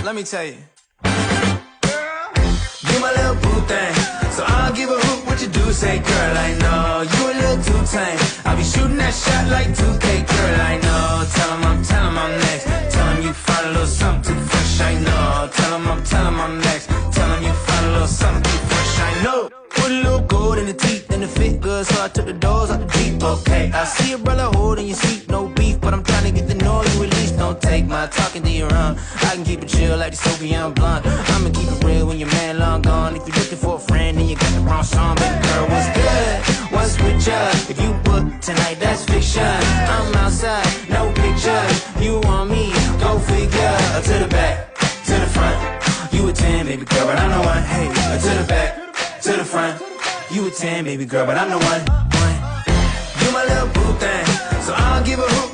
Let me tell you. You my little boo thing, so I'll give a hoot what you do say, girl. I know you a little too tame. I'll be shooting that shot like 2K, girl. I know. Tell 'em I'm next. Tell 'em you find a little something too fresh. I know. Tell 'em I'm next. Tell 'em you find a little something too fresh. I know. Put a little gold in the teeth and it fit good, so I took the doors out the Jeep. Okay, I see a brother holding your seat, no beef, but I'm trying to get to know you at least. Don't take my talking to your own. I can keep it chill like the Soviet blunt. I'ma keep it real when your man long gone. If you're looking for a friend, then you got the wrong song. Baby girl, what's good? What's with ya? If you book tonight, that's fiction. I'm outside, no pictures. You want me? Go figure. To the back, to the front. You a 10, baby girl, but I'm the one. Hey, to the back, to the front. You a 10, baby girl, but I'm the one. You my little boo thing, so I'll give a hoot.